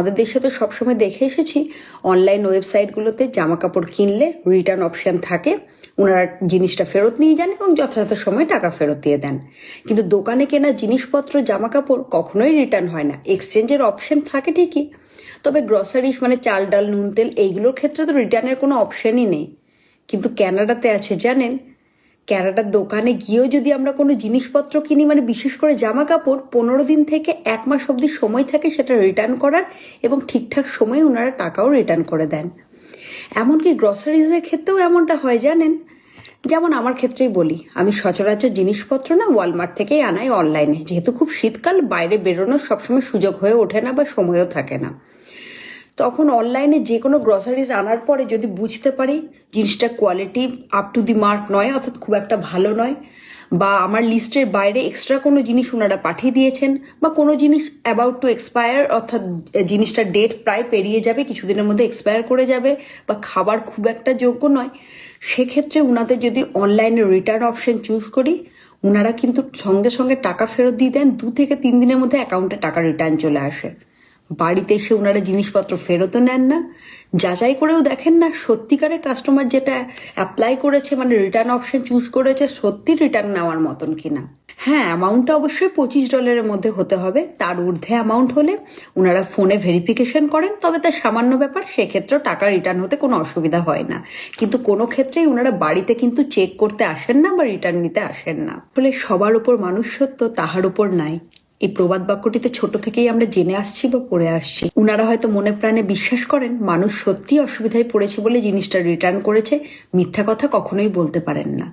আমাদের দেশে তো সবসময় দেখে এসেছি অনলাইন ওয়েবসাইটগুলোতে জামা কাপড় কিনলে রিটার্ন অপশন থাকে, ওনারা জিনিসটা ফেরত নিয়ে যান এবং যথাযথ সময় টাকা ফেরত দিয়ে দেন। কিন্তু দোকানে কেনা জিনিসপত্র জামা কাপড় কখনোই রিটার্ন হয় না। এক্সচেঞ্জের অপশন থাকে ঠিকই, তবে গ্রসারিজ মানে চাল ডাল নুন তেল এইগুলোর ক্ষেত্রে তো রিটার্নের কোনো অপশনই নেই। কিন্তু ক্যানাডাতে আছে জানেন, ক্যানাডার দোকানে গিয়েও যদি আমরা কোনো জিনিসপত্র কিনি, মানে বিশেষ করে জামা কাপড়, 15 দিন থেকে 1 মাস অবধি সময় থাকে সেটা রিটার্ন করার, এবং ঠিকঠাক সময়ে ওনারা টাকাও রিটার্ন করে দেন। এমনকি গ্রসারিজের ক্ষেত্রেও এমনটা হয় জানেন। যেমন আমার ক্ষেত্রেই বলি, আমি সচরাচর জিনিসপত্র না ওয়ালমার্ট থেকেই আনাই অনলাইনে, যেহেতু খুব শীতকাল, বাইরে বেরোনোর সবসময় সুযোগ হয়ে ওঠে না বা সময়ও থাকে না। তখন অনলাইনে যে কোনো গ্রসারিজ আনার পরে যদি বুঝতে পারি জিনিসটা quality up to the mark নয়, অর্থাৎ খুব একটা ভালো নয়, বা আমার লিস্টের বাইরে এক্সট্রা কোনো জিনিস ওনারা পাঠিয়ে দিয়েছেন, বা কোনো জিনিস অ্যাবাউট টু এক্সপায়ার, অর্থাৎ জিনিসটার ডেট প্রায় পেরিয়ে যাবে, কিছুদিনের মধ্যে এক্সপায়ার করে যাবে, বা খাবার খুব একটা যোগ্য নয়, সেক্ষেত্রে ওনাদের যদি অনলাইনে রিটার্ন অপশন চুজ করি, ওনারা কিন্তু সঙ্গে সঙ্গে টাকা ফেরত দিয়ে দেন। 2 থেকে 3 দিনের মধ্যে অ্যাকাউন্টে টাকা রিটার্ন চলে আসে। বাড়িতে এসে ওনারা জিনিসপত্র ফেরতও নেন না, যাচাই করেও দেখেন না সত্যিকারের কাস্টমার যেটা অ্যাপ্লাই করেছে, মানে রিটার্ন অপশন চুজ করেছে, সত্যি রিটার্ন নেওয়ার মতন কিনা। হ্যাঁ, অ্যামাউন্টটা অবশ্যই $25 মধ্যে হতে হবে। তার ঊর্ধ্বে অ্যামাউন্ট হলে ওনারা ফোনে ভেরিফিকেশন করেন, তবে তার সামান্য ব্যাপার, সেক্ষেত্রেও টাকা রিটার্ন হতে কোনো অসুবিধা হয় না। কিন্তু কোনো ক্ষেত্রেই ওনারা বাড়িতে কিন্তু চেক করতে আসেন না বা রিটার্ন নিতে আসেন না। ফলে সবার উপর মানুষ সত্য, তাহার উপর নাই, এই প্রবাদ বাক্যটিতে ছোট থেকেই আমরা জেনে আসছি বা পড়ে আসছি। উনারা হয়তো মনে প্রাণে বিশ্বাস করেন মানুষ সত্যি অসুবিধায় পড়েছে বলে জিনিসটা রিটার্ন করেছে, মিথ্যা কথা কখনোই বলতে পারেন না।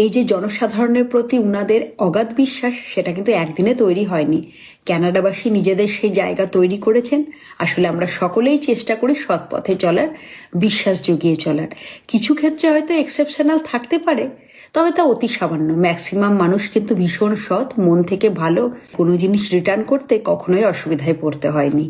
এই যে জনসাধারণের প্রতি উনাদের অগাধ বিশ্বাস, সেটা কিন্তু একদিনে তৈরি হয়নি। ক্যানাডাবাসী নিজেদের সেই জায়গা তৈরি করেছেন। আসলে আমরা সকলেই চেষ্টা করি সৎ পথে চলার, বিশ্বাস জুগিয়ে চলার। কিছু ক্ষেত্রে হয়তো এক্সেপশনাল থাকতে পারে, তবে তা অতি সামান্য। ম্যাক্সিমাম মানুষ কিন্তু ভীষণ সৎ, মন থেকে ভালো। কোনো জিনিস রিটার্ন করতে কখনোই অসুবিধায় পড়তে হয়নি।